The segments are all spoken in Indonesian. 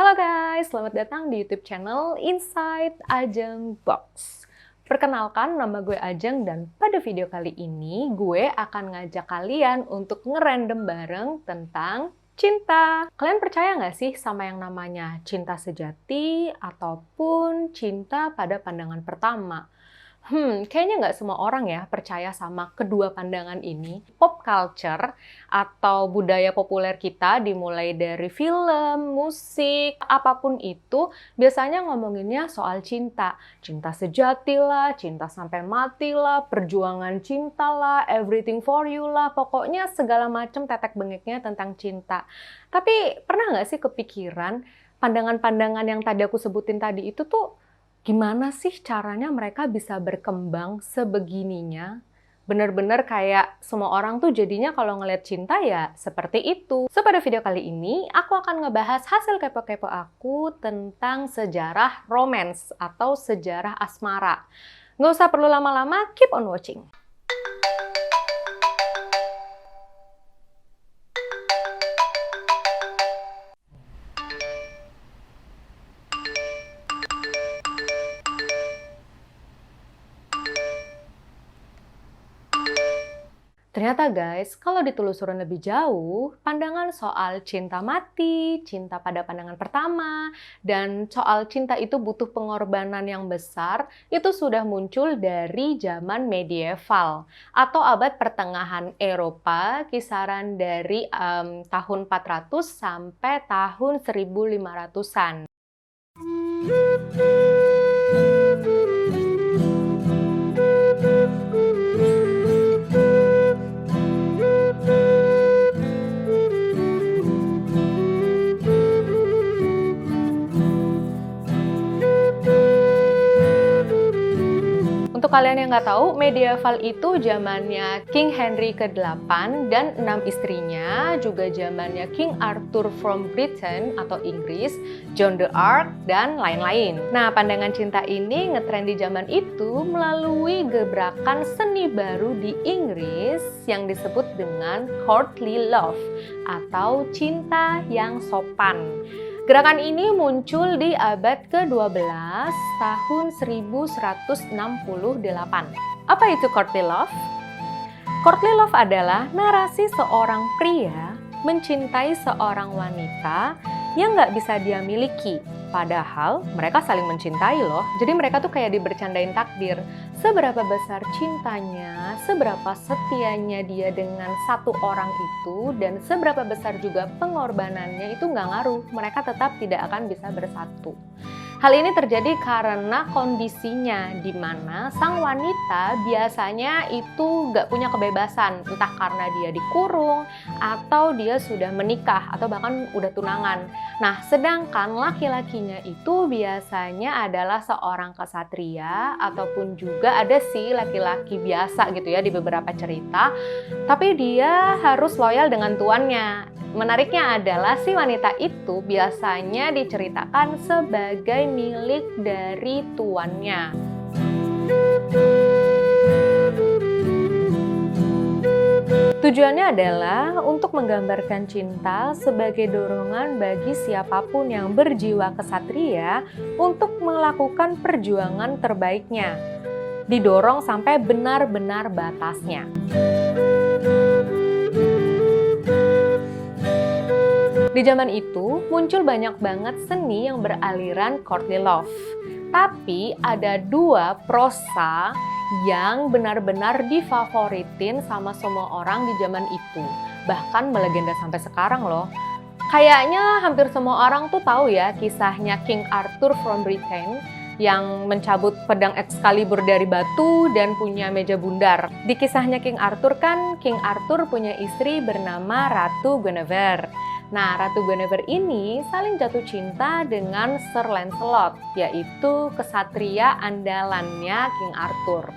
Halo guys, selamat datang di YouTube channel Inside Ajeng Box. Perkenalkan, nama gue Ajeng dan pada video kali ini gue akan ngajak kalian untuk ngerandom bareng tentang cinta. Kalian percaya nggak sih sama yang namanya cinta sejati ataupun cinta pada pandangan pertama? Kayaknya nggak semua orang ya percaya sama kedua pandangan ini. Pop culture atau budaya populer kita dimulai dari film, musik, apapun itu biasanya ngomonginnya soal cinta. Cinta sejati lah, cinta sampai mati lah, perjuangan cinta lah, everything for you lah. Pokoknya segala macam tetek bengeknya tentang cinta. Tapi pernah nggak sih kepikiran pandangan-pandangan yang tadi aku sebutin tadi itu tuh gimana sih caranya mereka bisa berkembang sebegininya? Bener-bener kayak semua orang tuh jadinya kalau ngeliat cinta ya seperti itu. So, pada video kali ini aku akan ngebahas hasil kepo-kepo aku tentang sejarah romance atau sejarah asmara. Nggak usah perlu lama-lama, keep on watching. Ternyata guys, kalau ditelusurin lebih jauh, pandangan soal cinta mati, cinta pada pandangan pertama, dan soal cinta itu butuh pengorbanan yang besar, itu sudah muncul dari zaman medieval atau abad pertengahan Eropa, kisaran dari tahun 400 sampai tahun 1500-an. Untuk kalian yang nggak tahu, medieval itu zamannya King Henry ke-8 dan 6 istrinya, juga zamannya King Arthur from Britain atau Inggris, John the Ark, dan lain-lain. Nah, pandangan cinta ini ngetren di zaman itu melalui gebrakan seni baru di Inggris yang disebut dengan courtly love atau cinta yang sopan. Gerakan ini muncul di abad ke-12 tahun 1168. Apa itu courtly love? Courtly love adalah narasi seorang pria mencintai seorang wanita yang nggak bisa dia miliki. Padahal mereka saling mencintai loh. Jadi mereka tuh kayak dibercandain takdir. Seberapa besar cintanya, seberapa setianya dia dengan satu orang itu, dan seberapa besar juga pengorbanannya itu nggak ngaruh. Mereka tetap tidak akan bisa bersatu. Hal ini terjadi karena kondisinya di mana sang wanita biasanya itu nggak punya kebebasan, entah karena dia dikurung atau dia sudah menikah atau bahkan udah tunangan. Nah, sedangkan laki-lakinya itu biasanya adalah seorang kesatria ataupun juga ada sih laki-laki biasa gitu ya di beberapa cerita, tapi dia harus loyal dengan tuannya. Menariknya adalah si wanita itu biasanya diceritakan sebagai milik dari tuannya. Tujuannya adalah untuk menggambarkan cinta sebagai dorongan bagi siapapun yang berjiwa kesatria untuk melakukan perjuangan terbaiknya. Didorong sampai benar-benar batasnya. Di zaman itu, muncul banyak banget seni yang beraliran courtly love. Tapi ada dua prosa yang benar-benar difavoritin sama semua orang di zaman itu. Bahkan melegenda sampai sekarang loh. Kayaknya hampir semua orang tuh tahu ya kisahnya King Arthur from Britain yang mencabut pedang Excalibur dari batu dan punya meja bundar. Di kisahnya King Arthur kan, King Arthur punya istri bernama Ratu Guinevere. Nah, Ratu Guinevere ini saling jatuh cinta dengan Sir Lancelot, yaitu kesatria andalannya King Arthur.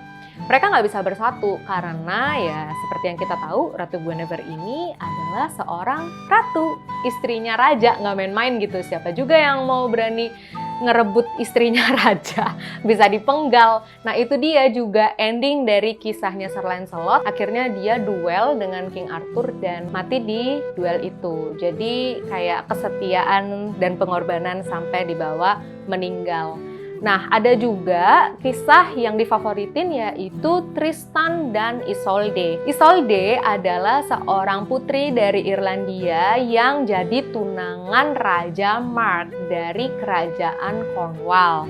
Mereka nggak bisa bersatu karena ya seperti yang kita tahu, Ratu Guinevere ini adalah seorang ratu, istrinya raja, nggak main-main gitu. Siapa juga yang mau berani ngerebut istrinya raja, bisa dipenggal. Nah itu dia juga ending dari kisahnya Sir Lancelot. Akhirnya dia duel dengan King Arthur dan mati di duel itu. Jadi kayak kesetiaan dan pengorbanan sampai dibawa meninggal. Nah, ada juga kisah yang difavoritin yaitu Tristan dan Isolde. Isolde adalah seorang putri dari Irlandia yang jadi tunangan Raja Mark dari kerajaan Cornwall.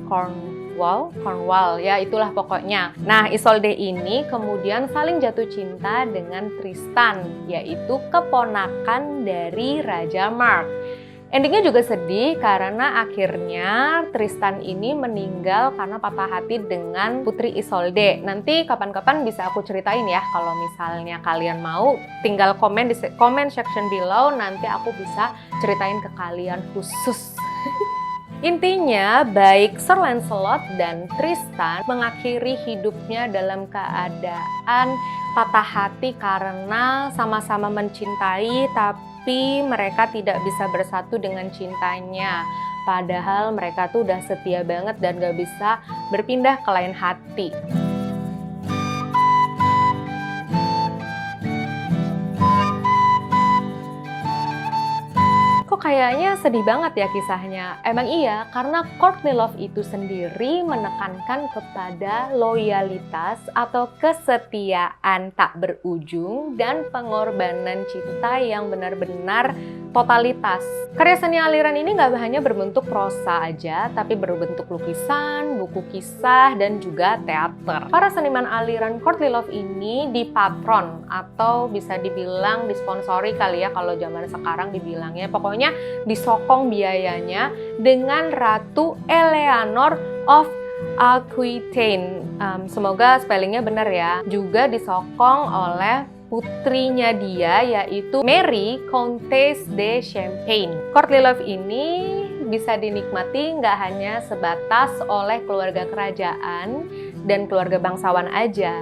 Cornwall, ya itulah pokoknya. Nah, Isolde ini kemudian saling jatuh cinta dengan Tristan, yaitu keponakan dari Raja Mark. Endingnya juga sedih karena akhirnya Tristan ini meninggal karena patah hati dengan Putri Isolde. Nanti kapan-kapan bisa aku ceritain ya, kalau misalnya kalian mau tinggal komen di comment section below, nanti aku bisa ceritain ke kalian khusus. Intinya, baik Sir Lancelot dan Tristan mengakhiri hidupnya dalam keadaan patah hati karena sama-sama mencintai tapi mereka tidak bisa bersatu dengan cintanya. Padahal mereka tuh udah setia banget dan gak bisa berpindah ke lain hati. Kayaknya sedih banget ya kisahnya. Emang iya, karena Courtney Love itu sendiri menekankan kepada loyalitas atau kesetiaan tak berujung dan pengorbanan cinta yang benar-benar totalitas. Karya seni aliran ini nggak hanya berbentuk prosa aja, tapi berbentuk lukisan, buku kisah, dan juga teater. Para seniman aliran Courtney Love ini dipatron atau bisa dibilang disponsori kali ya kalau zaman sekarang dibilangnya. Pokoknya disokong biayanya dengan Ratu Eleanor of Aquitaine. Semoga spellingnya benar ya. Juga disokong oleh putrinya dia yaitu Mary Countess de Champagne. Courtney Love ini bisa dinikmati nggak hanya sebatas oleh keluarga kerajaan dan keluarga bangsawan aja,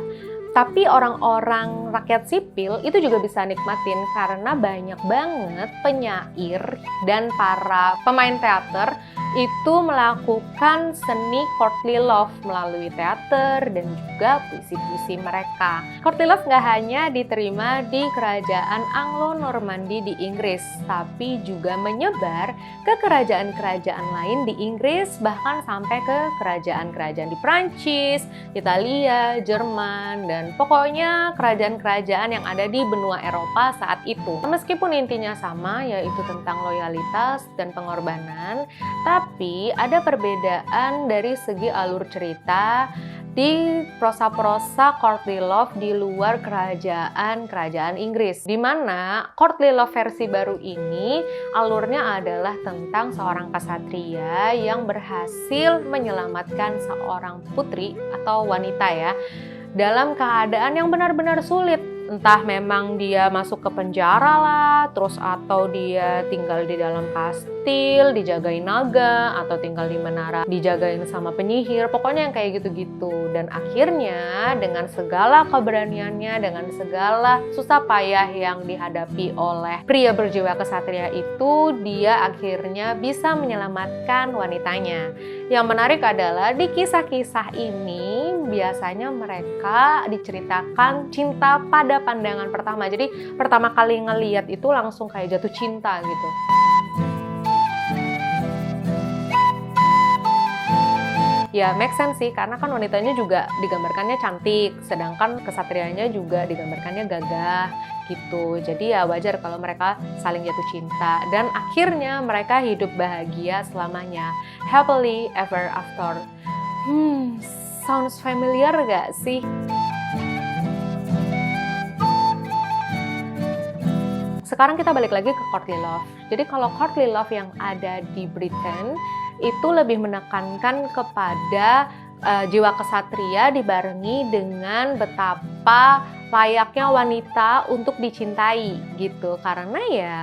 tapi orang-orang rakyat sipil itu juga bisa nikmatin karena banyak banget penyair dan para pemain teater itu melakukan seni Courtney Love melalui teater dan juga puisi-puisi mereka. Courtney Love nggak hanya diterima di kerajaan Anglo-Normandy di Inggris, tapi juga menyebar ke kerajaan-kerajaan lain di Inggris, bahkan sampai ke kerajaan-kerajaan di Prancis, Italia, Jerman, dan pokoknya kerajaan-kerajaan yang ada di benua Eropa saat itu. Meskipun intinya sama, yaitu tentang loyalitas dan pengorbanan, tapi ada perbedaan dari segi alur cerita di prosa-prosa Courtney Love di luar kerajaan Inggris. Di mana Courtney Love versi baru ini alurnya adalah tentang seorang kesatria yang berhasil menyelamatkan seorang putri atau wanita ya dalam keadaan yang benar-benar sulit. Entah memang dia masuk ke penjara lah, terus atau dia tinggal di dalam kastil, dijagain naga, atau tinggal di menara, dijagain sama penyihir, pokoknya yang kayak gitu-gitu. Dan akhirnya dengan segala keberaniannya, dengan segala susah payah yang dihadapi oleh pria berjiwa kesatria itu, dia akhirnya bisa menyelamatkan wanitanya. Yang menarik adalah di kisah-kisah ini biasanya mereka diceritakan cinta pada pandangan pertama. Jadi pertama kali ngeliat itu langsung kayak jatuh cinta gitu. Ya make sense sih, karena kan wanitanya juga digambarkannya cantik, sedangkan kesatrianya juga digambarkannya gagah gitu. Jadi ya wajar kalau mereka saling jatuh cinta dan akhirnya mereka hidup bahagia selamanya. Happily ever after. Sounds familiar gak sih? Sekarang kita balik lagi ke Courtney Love. Jadi kalau Courtney Love yang ada di Britain itu lebih menekankan kepada jiwa kesatria dibarengi dengan betapa layaknya wanita untuk dicintai gitu. Karena ya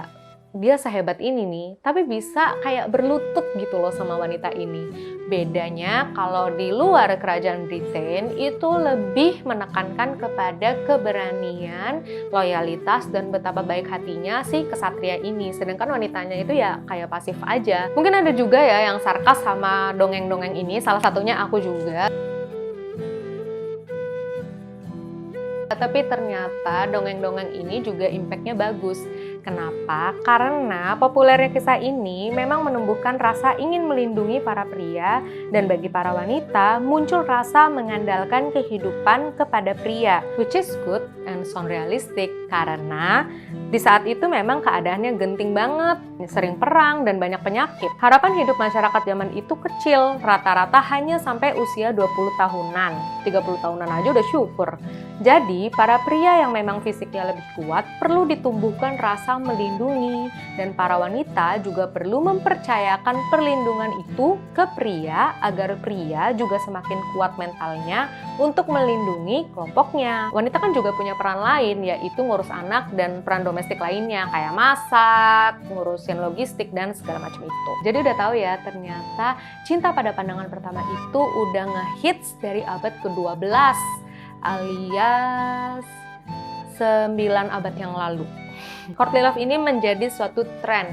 dia sehebat ini nih, tapi bisa kayak berlutut gitu loh sama wanita ini. Bedanya kalau di luar kerajaan Britain itu lebih menekankan kepada keberanian, loyalitas, dan betapa baik hatinya si kesatria ini. Sedangkan wanitanya itu ya kayak pasif aja. Mungkin ada juga ya yang sarkas sama dongeng-dongeng ini, salah satunya aku juga. Tapi ternyata dongeng-dongeng ini juga impact-nya bagus. Kenapa? Karena populernya kisah ini memang menumbuhkan rasa ingin melindungi para pria, dan bagi para wanita muncul rasa mengandalkan kehidupan kepada pria, which is good and sound realistic karena di saat itu memang keadaannya genting banget, sering perang dan banyak penyakit. Harapan hidup masyarakat zaman itu kecil, rata-rata hanya sampai usia 20 tahunan. 30 tahunan aja udah syukur. Jadi, para pria yang memang fisiknya lebih kuat perlu ditumbuhkan rasa melindungi, dan para wanita juga perlu mempercayakan perlindungan itu ke pria agar pria juga semakin kuat mentalnya untuk melindungi kelompoknya. Wanita kan juga punya peran lain, yaitu ngurus anak dan peran domestik lainnya kayak masak, ngurusin logistik, dan segala macam itu. Jadi udah tahu ya, ternyata cinta pada pandangan pertama itu udah ngehits dari abad ke-12 alias 9 abad yang lalu. Courtly love ini menjadi suatu tren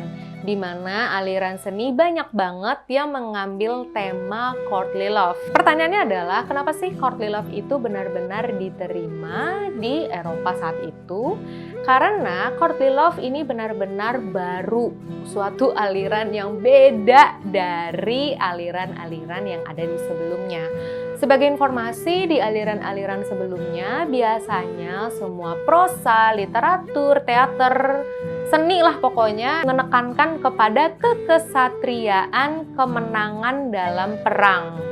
di mana aliran seni banyak banget yang mengambil tema courtly love. Pertanyaannya adalah, kenapa sih courtly love itu benar-benar diterima di Eropa saat itu? Karena courtly love ini benar-benar baru, suatu aliran yang beda dari aliran-aliran yang ada di sebelumnya. Sebagai informasi, di aliran-aliran sebelumnya biasanya semua prosa, literatur, teater, seni lah pokoknya menekankan kepada kekesatriaan, kemenangan dalam perang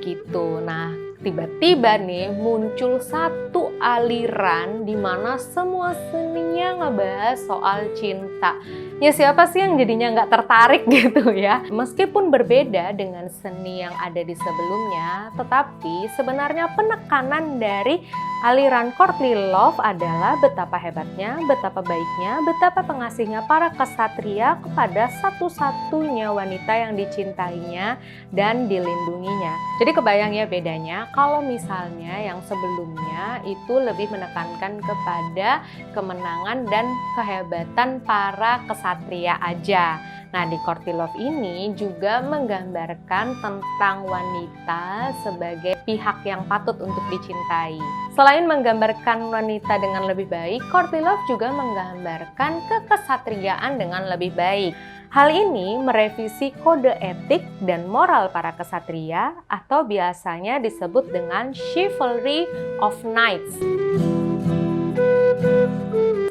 gitu. Nah, tiba-tiba nih muncul satu aliran di mana semua seninya ngebahas soal cinta. Ya siapa sih yang jadinya nggak tertarik gitu ya? Meskipun berbeda dengan seni yang ada di sebelumnya, tetapi sebenarnya penekanan dari aliran courtly love adalah betapa hebatnya, betapa baiknya, betapa pengasihnya para kesatria kepada satu-satunya wanita yang dicintainya dan dilindunginya. Jadi kebayang ya bedanya kalau misalnya yang sebelumnya itu lebih menekankan kepada kemenangan dan kehebatan para kesatria aja. Nah, di courtly love ini juga menggambarkan tentang wanita sebagai pihak yang patut untuk dicintai. Selain menggambarkan wanita dengan lebih baik, courtly love juga menggambarkan kekesatriaan dengan lebih baik. Hal ini merevisi kode etik dan moral para kesatria atau biasanya disebut dengan chivalry of knights.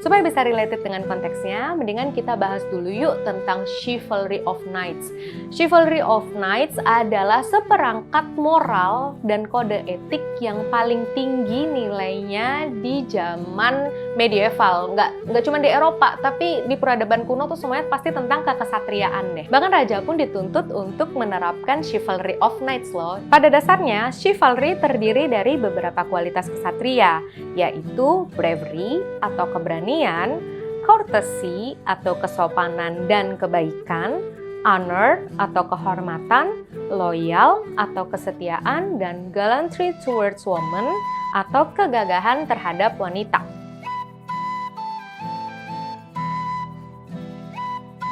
Supaya bisa related dengan konteksnya, mendingan kita bahas dulu yuk tentang Chivalry of Knights. Chivalry of Knights adalah seperangkat moral dan kode etik yang paling tinggi nilainya di zaman medieval. Nggak cuma di Eropa, tapi di peradaban kuno tuh semuanya pasti tentang kekesatriaan deh. Bahkan raja pun dituntut untuk menerapkan Chivalry of Knights loh. Pada dasarnya, chivalry terdiri dari beberapa kualitas kesatria, yaitu bravery atau keberanian, courtesy atau kesopanan dan kebaikan, honor atau kehormatan, loyal atau kesetiaan, dan gallantry towards women atau kegagahan terhadap wanita.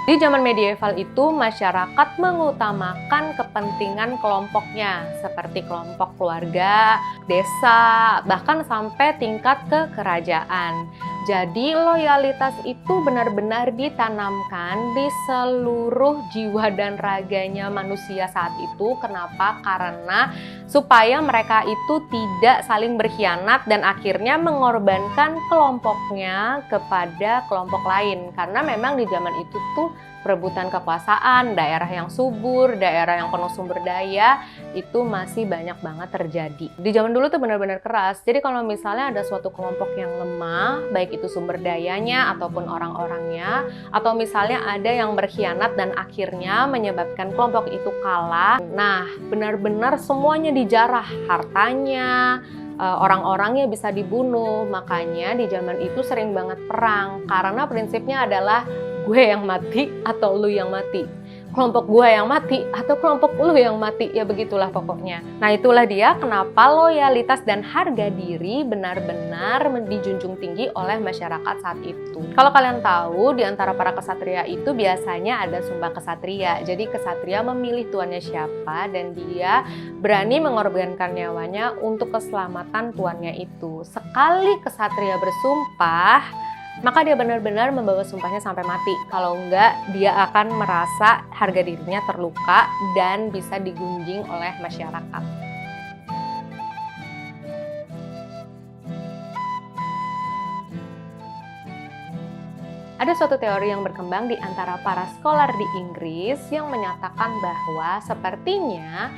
Di zaman medieval itu, masyarakat mengutamakan kepentingan kelompoknya, seperti kelompok keluarga, desa, bahkan sampai tingkat ke kerajaan. Jadi loyalitas itu benar-benar ditanamkan di seluruh jiwa dan raganya manusia saat itu. Kenapa? Karena supaya mereka itu tidak saling berkhianat dan akhirnya mengorbankan kelompoknya kepada kelompok lain. Karena memang di zaman itu tuh perebutan kekuasaan, daerah yang subur, daerah yang penuh sumber daya itu masih banyak banget terjadi. Di zaman dulu tuh benar-benar keras. Jadi kalau misalnya ada suatu kelompok yang lemah, baik itu sumber dayanya ataupun orang-orangnya, atau misalnya ada yang berkhianat dan akhirnya menyebabkan kelompok itu kalah. Nah, benar-benar semuanya dijarah, hartanya, orang-orangnya bisa dibunuh. Makanya di zaman itu sering banget perang karena prinsipnya adalah gue yang mati atau lu yang mati, kelompok gue yang mati atau kelompok lu yang mati, ya begitulah pokoknya. Nah itulah dia kenapa loyalitas dan harga diri benar-benar dijunjung tinggi oleh masyarakat saat itu. Kalau kalian tahu, di antara para kesatria itu biasanya ada sumpah kesatria. Jadi kesatria memilih tuannya siapa dan dia berani mengorbankan nyawanya untuk keselamatan tuannya itu. Sekali kesatria bersumpah, maka dia benar-benar membawa sumpahnya sampai mati. Kalau enggak, dia akan merasa harga dirinya terluka dan bisa digunjing oleh masyarakat. Ada suatu teori yang berkembang di antara para scholar di Inggris yang menyatakan bahwa sepertinya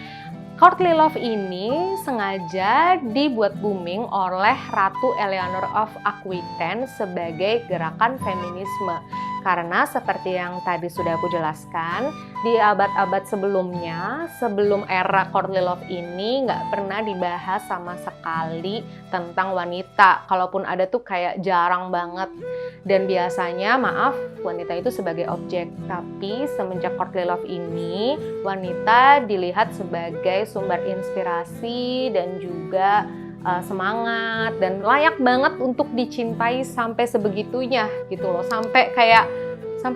Courtly Love ini sengaja dibuat booming oleh Ratu Eleanor of Aquitaine sebagai gerakan feminisme. Karena seperti yang tadi sudah aku jelaskan, di abad-abad sebelumnya, sebelum era Courtly Love ini nggak pernah dibahas sama sekali tentang wanita. Kalaupun ada tuh kayak jarang banget. Dan biasanya, maaf, wanita itu sebagai objek. Tapi semenjak Courtly Love ini, wanita dilihat sebagai sumber inspirasi dan juga semangat dan layak banget untuk dicintai sampai sebegitunya gitu loh, sampai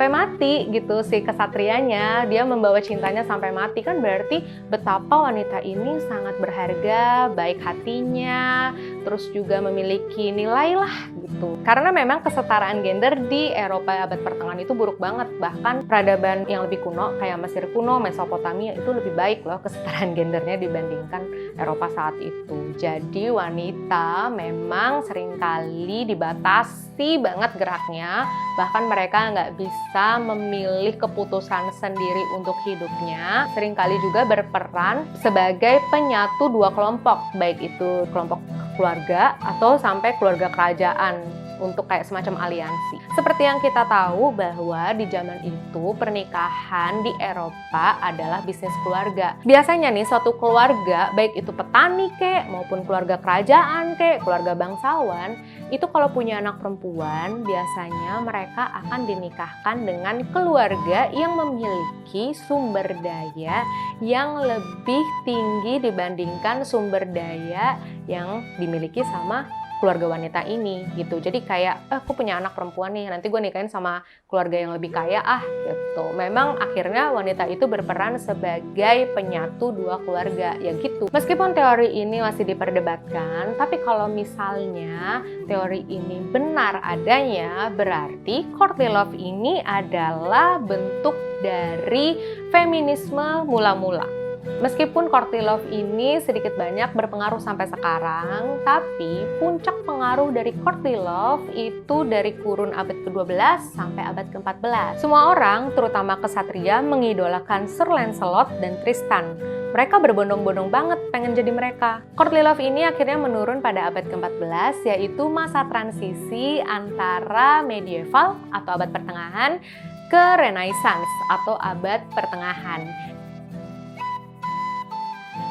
mati gitu si kesatrianya, dia membawa cintanya sampai mati. Kan berarti betapa wanita ini sangat berharga, baik hatinya, terus juga memiliki nilai lah gitu. Karena memang kesetaraan gender di Eropa abad pertengahan itu buruk banget. Bahkan peradaban yang lebih kuno kayak Mesir kuno, Mesopotamia itu lebih baik loh kesetaraan gendernya dibandingkan Eropa saat itu. Jadi wanita memang seringkali dibatasi banget geraknya, bahkan mereka nggak bisa memilih keputusan sendiri untuk hidupnya. Seringkali juga berperan sebagai penyatu dua kelompok, baik itu kelompok keluarga atau sampai keluarga kerajaan, untuk kayak semacam aliansi. Seperti yang kita tahu bahwa di zaman itu pernikahan di Eropa adalah bisnis keluarga. Biasanya nih suatu keluarga, baik itu petani kek maupun keluarga kerajaan kek, keluarga bangsawan, itu kalau punya anak perempuan biasanya mereka akan dinikahkan dengan keluarga yang memiliki sumber daya yang lebih tinggi dibandingkan sumber daya yang dimiliki sama keluarga wanita ini gitu. Jadi kayak aku punya anak perempuan nih, nanti gue nikahin sama keluarga yang lebih kaya gitu. Memang akhirnya wanita itu berperan sebagai penyatu dua keluarga ya gitu. Meskipun teori ini masih diperdebatkan, tapi kalau misalnya teori ini benar adanya, berarti Courtly Love ini adalah bentuk dari feminisme mula-mula. Meskipun Courtly Love ini sedikit banyak berpengaruh sampai sekarang, tapi puncak pengaruh dari Courtly Love itu dari kurun abad ke-12 sampai abad ke-14. Semua orang, terutama kesatria, mengidolakan Sir Lancelot dan Tristan. Mereka berbondong-bondong banget pengen jadi mereka. Courtly Love ini akhirnya menurun pada abad ke-14, yaitu masa transisi antara medieval atau abad pertengahan ke Renaissance atau abad pertengahan.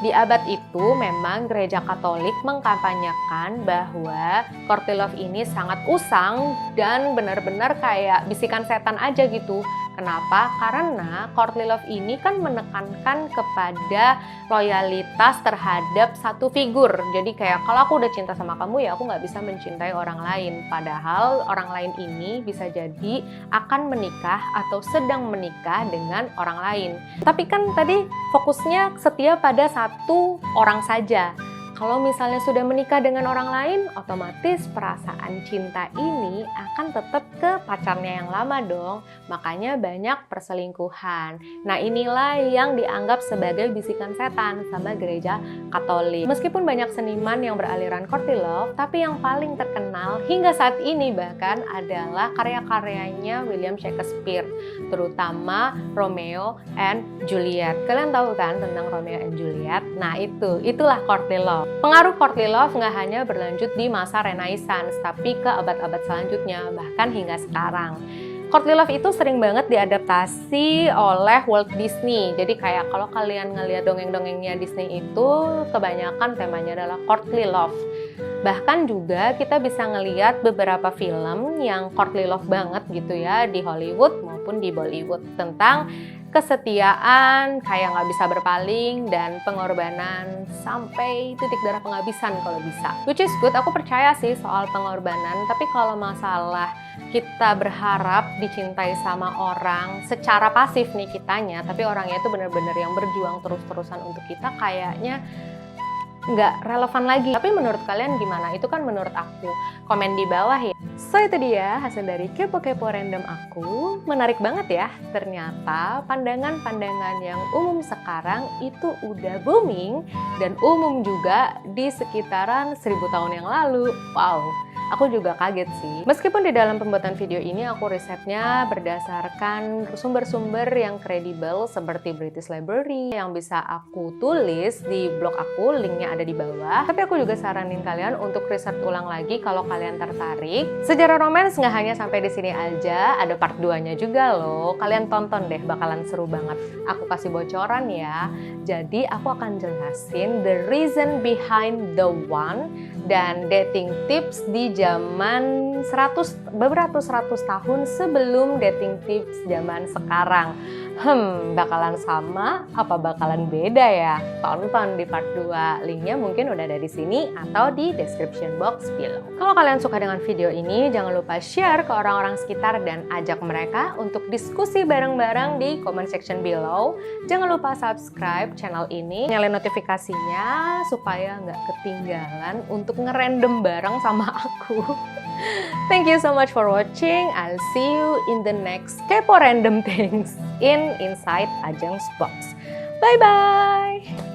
Di abad itu memang gereja Katolik mengkampanyekan bahwa Courtly Love ini sangat usang dan benar-benar kayak bisikan setan aja gitu. Kenapa? Karena Courtly Love ini kan menekankan kepada loyalitas terhadap satu figur. Jadi kayak kalau aku udah cinta sama kamu ya aku nggak bisa mencintai orang lain. Padahal orang lain ini bisa jadi akan menikah atau sedang menikah dengan orang lain. Tapi kan tadi fokusnya setia pada satu orang saja. Kalau misalnya sudah menikah dengan orang lain, otomatis perasaan cinta ini akan tetap ke pacarnya yang lama dong. Makanya banyak perselingkuhan. Nah inilah yang dianggap sebagai bisikan setan sama gereja Katolik. Meskipun banyak seniman yang beraliran Courtly Love, tapi yang paling terkenal hingga saat ini bahkan adalah karya-karyanya William Shakespeare, terutama Romeo and Juliet. Kalian tahu kan tentang Romeo and Juliet? Nah itulah Courtly Love. Pengaruh Courtly Love nggak hanya berlanjut di masa Renaissance, tapi ke abad-abad selanjutnya, bahkan hingga sekarang. Courtly Love itu sering banget diadaptasi oleh Walt Disney. Jadi kayak kalau kalian ngelihat dongeng-dongengnya Disney itu, kebanyakan temanya adalah Courtly Love. Bahkan juga kita bisa ngelihat beberapa film yang Courtly Love banget gitu ya, di Hollywood maupun dimanapun di Bollywood, tentang kesetiaan kayak nggak bisa berpaling dan pengorbanan sampai titik darah penghabisan kalau bisa. Which is good, aku percaya sih soal pengorbanan, tapi kalau masalah kita berharap dicintai sama orang secara pasif nih kitanya, tapi orangnya itu benar-benar yang berjuang terus-terusan untuk kita, kayaknya nggak relevan lagi. Tapi menurut kalian gimana? Itu kan menurut aku. Komen di bawah ya. So itu dia hasil dari kepo-kepo random aku. Menarik banget ya. Ternyata pandangan-pandangan yang umum sekarang itu udah booming dan umum juga di sekitaran 1000 tahun yang lalu. Wow. Aku juga kaget sih. Meskipun di dalam pembuatan video ini aku risetnya berdasarkan sumber-sumber yang kredibel seperti British Library yang bisa aku tulis di blog aku, linknya ada di bawah. Tapi aku juga saranin kalian untuk riset ulang lagi kalau kalian tertarik. Sejarah romance nggak hanya sampai di sini aja, ada part 2-nya juga loh. Kalian tonton deh, bakalan seru banget. Aku kasih bocoran ya. Jadi aku akan jelasin the reason behind the one dan dating tips di zaman beberapa ratus tahun sebelum dating tips zaman sekarang. Bakalan sama apa bakalan beda ya? Tonton di part 2, linknya mungkin udah ada di sini atau di description box below. Kalau kalian suka dengan video ini, jangan lupa share ke orang-orang sekitar dan ajak mereka untuk diskusi bareng-bareng di comment section below. Jangan lupa subscribe channel ini, nyalain notifikasinya supaya nggak ketinggalan untuk ngerandom bareng sama aku. Thank you so much for watching. I'll see you in the next Kepo Random Things in Inside Ajeng's Box. Bye-bye!